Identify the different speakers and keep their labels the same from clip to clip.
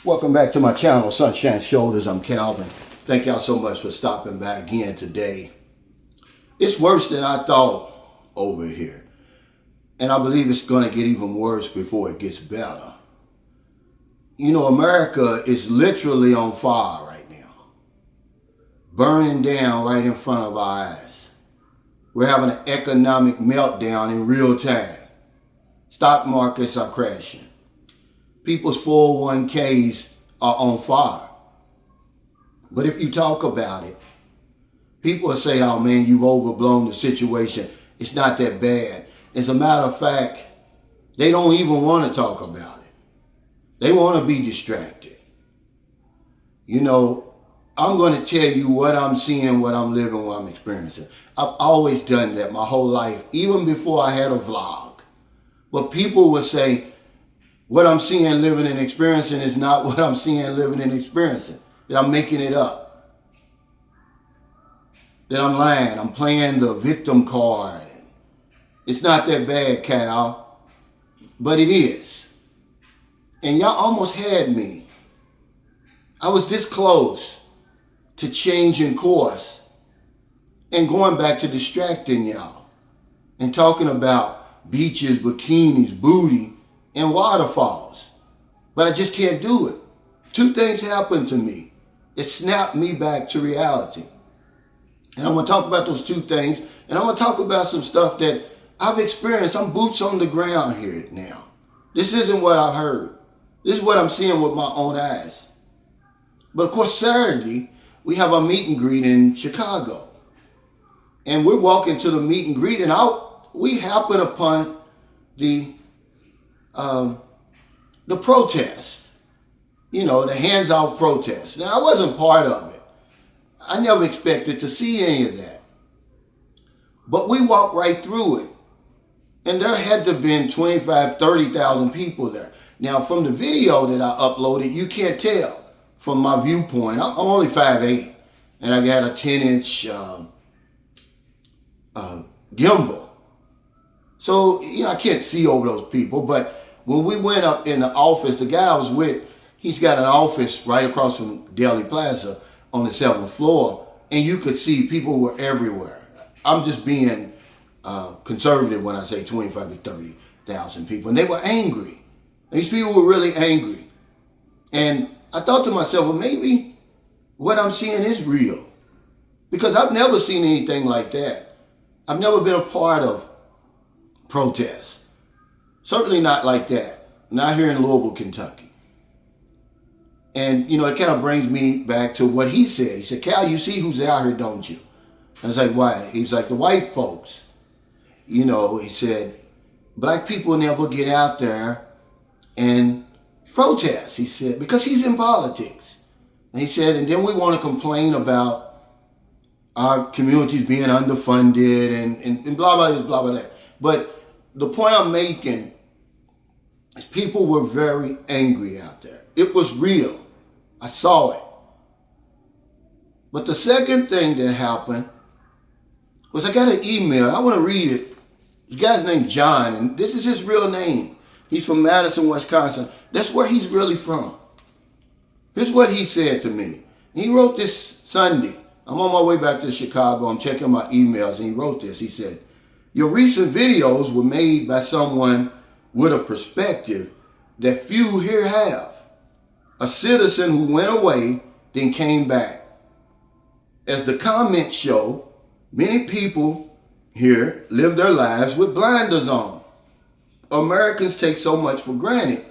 Speaker 1: Welcome back to my channel, Sunshine Shoulders. I'm Calvin. Thank y'all so much for stopping by again today. It's worse than I thought over here. And I believe it's going to get even worse before it gets better. You know, America is literally on fire right now. Burning down right in front of our eyes. We're having an economic meltdown in real time. Stock markets are crashing. People's 401ks are on fire. But if you talk about it, people will say, oh man, you've overblown the situation. It's not that bad. As a matter of fact, they don't even want to talk about it. They want to be distracted. You know, I'm going to tell you what I'm seeing, what I'm living, what I'm experiencing. I've always done that my whole life, even before I had a vlog. But people would say, what I'm seeing, living, and experiencing is not what I'm seeing, living, and experiencing. That I'm making it up. That I'm lying. I'm playing the victim card. It's not that bad, Cal. But it is. And y'all almost had me. I was this close to changing course and going back to distracting y'all and talking about beaches, bikinis, booty, and waterfalls. But I just can't do it. Two things happened to me. It snapped me back to reality. And I'm going to talk about those two things. And I'm going to talk about some stuff that I've experienced. I'm boots on the ground here now. This isn't what I've heard. This is what I'm seeing with my own eyes. But of course, Saturday, we have a meet and greet in Chicago. And we're walking to the meet and greet, and we happen upon the protest, you know, the hands-off protest. Now, I wasn't part of it. I never expected to see any of that. But we walked right through it. And there had to have been 25, 30,000 people there. Now, from the video that I uploaded, you can't tell from my viewpoint. I'm only 5'8", and I got a 10-inch gimbal. So, you know, I can't see over those people, but when we went up in the office, the guy I was with, he's got an office right across from Delhi Plaza on the 7th floor, and you could see people were everywhere. I'm just being conservative when I say 25 to 30,000 people, and they were angry. These people were really angry. And I thought to myself, well, maybe what I'm seeing is real, because I've never seen anything like that. I've never been a part of protests. Certainly not like that. Not here in Louisville, Kentucky. And, you know, it kind of brings me back to what he said. He said, Cal, you see who's out here, don't you? I was like, why? He's like, the white folks. You know, he said, black people never get out there and protest. He said, because he's in politics. And he said, and then we want to complain about our communities being underfunded and blah, blah, blah, blah, blah. But the point I'm making, people were very angry out there. It was real. I saw it. But the second thing that happened was I got an email. I want to read it. This guy's named John, and this is his real name. He's from Madison, Wisconsin. That's where he's really from. Here's what he said to me. He wrote this Sunday. I'm on my way back to Chicago. I'm checking my emails, and he wrote this. He said, your recent videos were made by someone with a perspective that few here have. A citizen who went away, then came back. As the comments show, many people here live their lives with blinders on. Americans take so much for granted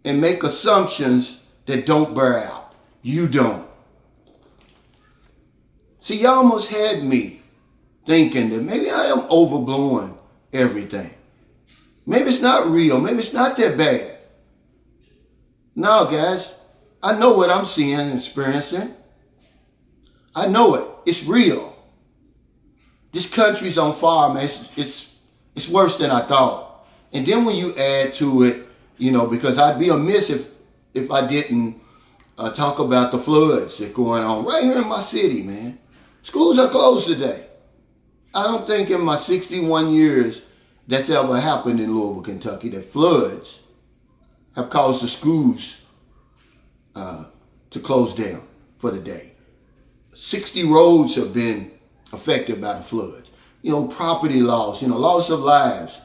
Speaker 1: and make assumptions that don't bear out. You don't. See, y'all almost had me thinking that maybe I am overblowing everything. Maybe it's not real. Maybe it's not that bad. No, guys, I know what I'm seeing and experiencing. I know it. It's real. This country's on fire, man. It's worse than I thought. And then when you add to it, you know, because I'd be amiss if I didn't talk about the floods that are going on right here in my city, man. Schools are closed today. I don't think in my 61 years that's ever happened in Louisville, Kentucky, that floods have caused the schools to close down for the day. 60 roads have been affected by the floods. Property loss, loss of lives.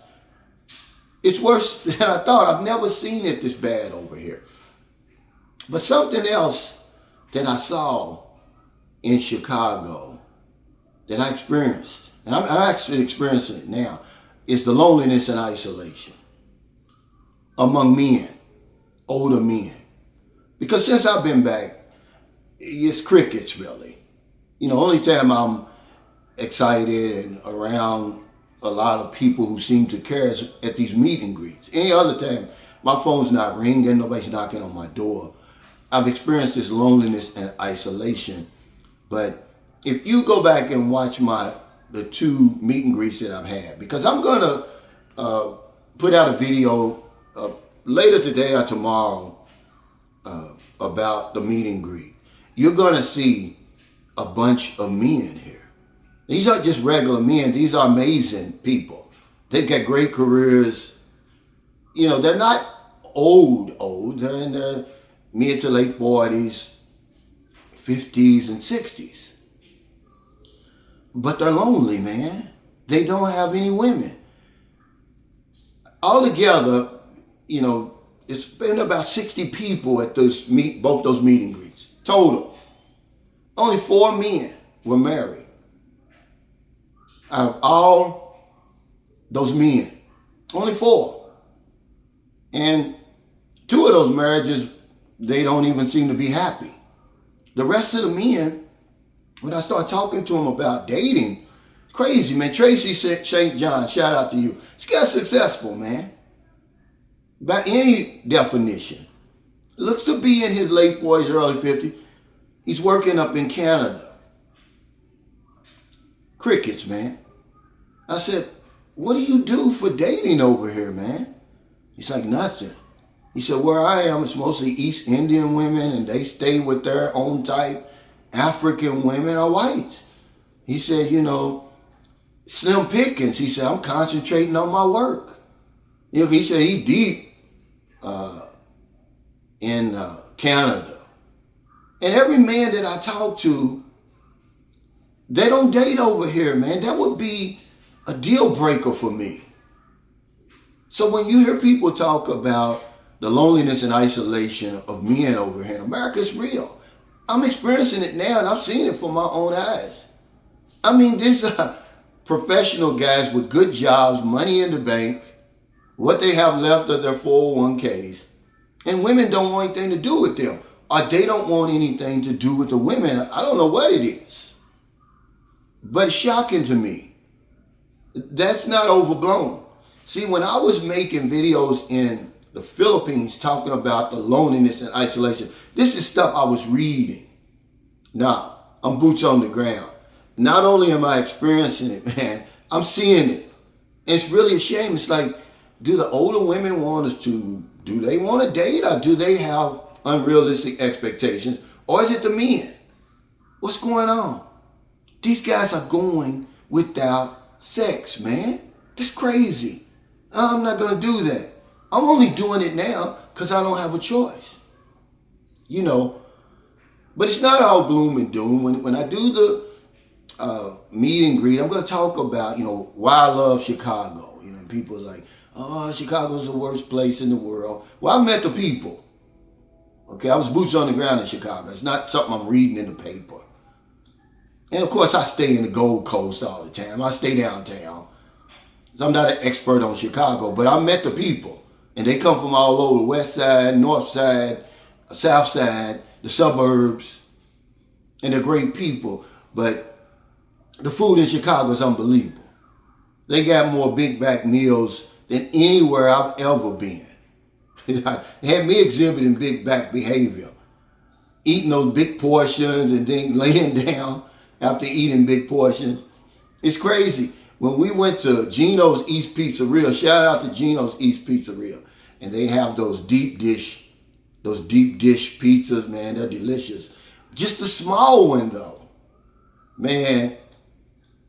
Speaker 1: It's worse than I thought. I've never seen it this bad over here. But something else that I saw in Chicago that I experienced, and I'm actually experiencing it now, is the loneliness and isolation among men, older men. Because since I've been back, it's crickets really. Only time I'm excited and around a lot of people who seem to care is at these meet and greets. Any other time, my phone's not ringing, nobody's knocking on my door. I've experienced this loneliness and isolation. But if you go back and watch the 2 meet and greets that I've had, because I'm gonna put out a video later today or tomorrow about the meet and greet. You're gonna see a bunch of men here. These aren't just regular men. These are amazing people. They've got great careers. They're not old. They're in their mid to late 40s, 50s, and 60s. But they're lonely, man. They don't have any women. Altogether, it's been about 60 people at both those meet and greets. Total. Only 4 men were married. Out of all those men, only 4. And 2 of those marriages, they don't even seem to be happy. The rest of the men, when I start talking to them about dating, crazy, man. Tracy St. John, shout out to you. This guy's successful, man. By any definition. Looks to be in his late 40s, early 50s. He's working up in Canada. Crickets, man. I said, what do you do for dating over here, man? He's like, nothing. He said, where I am, it's mostly East Indian women, and they stay with their own type. African women are whites. He said, slim pickings. He said, I'm concentrating on my work. He said he's deep in Canada. And every man that I talk to, they don't date over here, man. That would be a deal breaker for me. So when you hear people talk about the loneliness and isolation of men over here in America, it's real. I'm experiencing it now, and I've seen it for my own eyes. I mean, these are professional guys with good jobs, money in the bank, what they have left of their 401ks, and women don't want anything to do with them, or they don't want anything to do with the women. I don't know what it is, but it's shocking to me. That's not overblown. See, when I was making videos in the Philippines talking about the loneliness and isolation, this is stuff I was reading. Now, I'm boots on the ground. Not only am I experiencing it, man, I'm seeing it. And it's really a shame. It's like, do the older women want us to, do they want to date, or do they have unrealistic expectations? Or is it the men? What's going on? These guys are going without sex, man. That's crazy. I'm not going to do that. I'm only doing it now because I don't have a choice. But it's not all gloom and doom. When I do the meet and greet, I'm going to talk about, why I love Chicago. People are like, oh, Chicago's the worst place in the world. Well, I met the people. Okay, I was boots on the ground in Chicago. It's not something I'm reading in the paper. And of course, I stay in the Gold Coast all the time. I stay downtown. So I'm not an expert on Chicago, but I met the people. And they come from all over, the west side, north side, south side, the suburbs. And they're great people. But the food in Chicago is unbelievable. They got more big back meals than anywhere I've ever been. They had me exhibiting big back behavior. Eating those big portions and then laying down after eating big portions. It's crazy. When we went to Gino's East Pizzeria, shout out to Gino's East Pizzeria, and they have those deep dish pizzas, man, they're delicious. Just the small one though, man,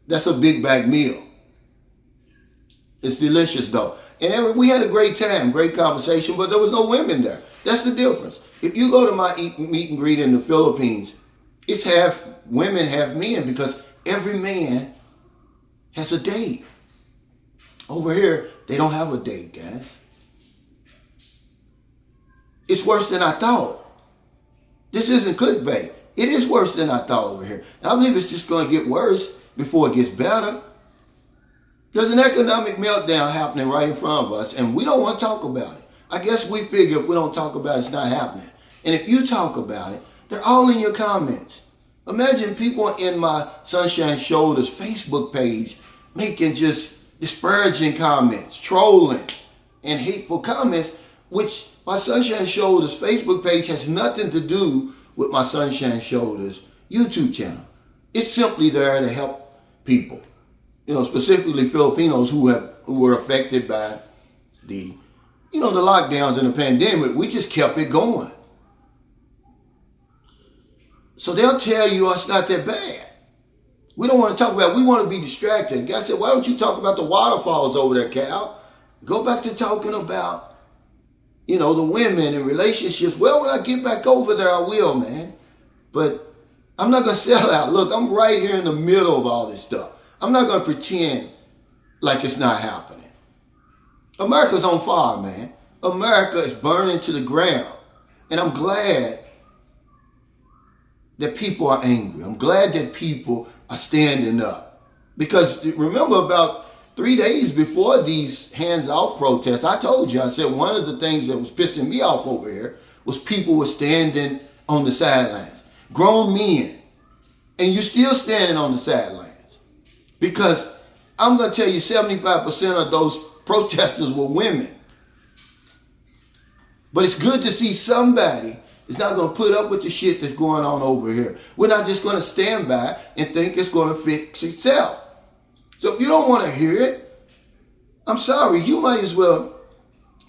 Speaker 1: that's a big back meal. It's delicious though. And we had a great time, great conversation, but there was no women there. That's the difference. If you go to my meet and greet in the Philippines, it's half women, half men, because every man has a date. Over here, they don't have a date, guys. It's worse than I thought. This isn't clickbait. It is worse than I thought over here. And I believe it's just going to get worse before it gets better. There's an economic meltdown happening right in front of us, and we don't want to talk about it. I guess we figure if we don't talk about it, it's not happening. And if you talk about it, they're all in your comments. Imagine people in my Sunshine Shoulders Facebook page making just disparaging comments, trolling, and hateful comments, which my Sunshine Shoulders Facebook page has nothing to do with my Sunshine Shoulders YouTube channel. It's simply there to help people, specifically Filipinos who were affected by the lockdowns and the pandemic. We just kept it going. So they'll tell you it's not that bad. We don't want to talk about it. We want to be distracted. The guy said, why don't you talk about the waterfalls over there, Cal? Go back to talking about, the women and relationships. Well, when I get back over there, I will, man. But I'm not going to sell out. Look, I'm right here in the middle of all this stuff. I'm not going to pretend like it's not happening. America's on fire, man. America is burning to the ground. And I'm glad that people are angry. I'm glad that people are standing up. Because remember, about 3 days before these hands-off protests, I told you, I said one of the things that was pissing me off over here was people were standing on the sidelines. Grown men. And you're still standing on the sidelines. Because I'm going to tell you, 75% of those protesters were women. But it's good to see somebody is not going to put up with the shit that's going on over here. We're not just going to stand by and think it's going to fix itself. So if you don't want to hear it, I'm sorry, you might as well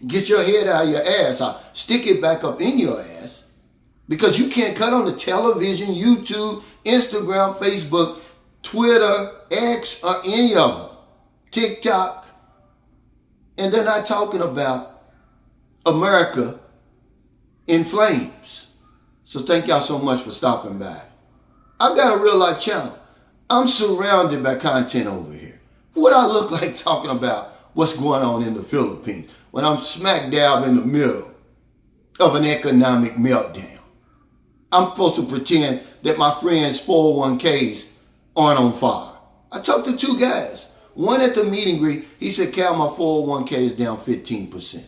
Speaker 1: get your head out of your ass or stick it back up in your ass, because you can't cut on the television, YouTube, Instagram, Facebook, Twitter, X, or any of them, TikTok, and they're not talking about America in flames. So thank y'all so much for stopping by. I've got a real life channel. I'm surrounded by content over here. What I look like talking about what's going on in the Philippines when I'm smack dab in the middle of an economic meltdown? I'm supposed to pretend that my friends' 401ks aren't on fire. I talked to 2 guys. One at the meet and greet, he said, Cal, my 401k is down 15%.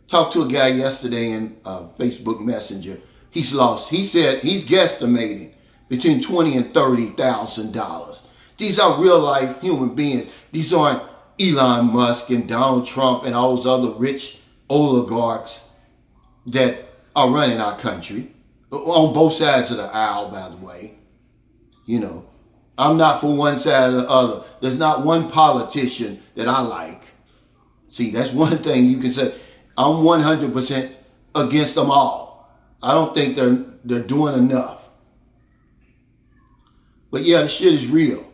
Speaker 1: Talked to a guy yesterday in Facebook Messenger. He said he's guesstimating between $20,000 and $30,000. These are real life human beings. These aren't Elon Musk and Donald Trump and all those other rich oligarchs that are running our country. On both sides of the aisle, by the way. I'm not for one side or the other. There's not one politician that I like. See, that's one thing you can say. I'm 100% against them all. I don't think they're doing enough. But yeah, the shit is real.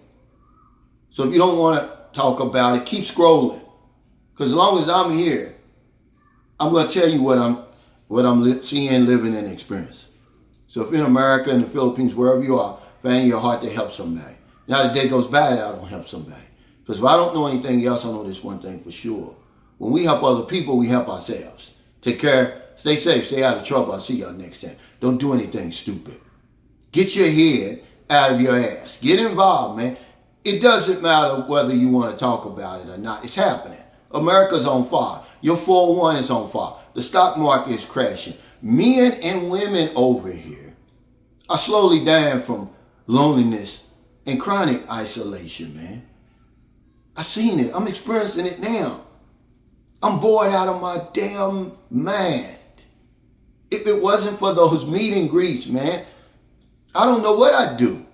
Speaker 1: So if you don't want to talk about it, keep scrolling. Because as long as I'm here, I'm going to tell you what I'm seeing, living, and experiencing. So if in America, in the Philippines, wherever you are, find your heart to help somebody. Now the day goes by that I don't help somebody. Because if I don't know anything else, I know this one thing for sure. When we help other people, we help ourselves. Take care. Stay safe. Stay out of trouble. I'll see y'all next time. Don't do anything stupid. Get your head out of your ass. Get involved, man. It doesn't matter whether you want to talk about it or not. It's happening. America's on fire. Your 401 is on fire. The stock market is crashing. Men and women over here are slowly dying from loneliness and chronic isolation, man. I've seen it. I'm experiencing it now. I'm bored out of my damn mind. If it wasn't for those meet and greets, man, I don't know what I'd do.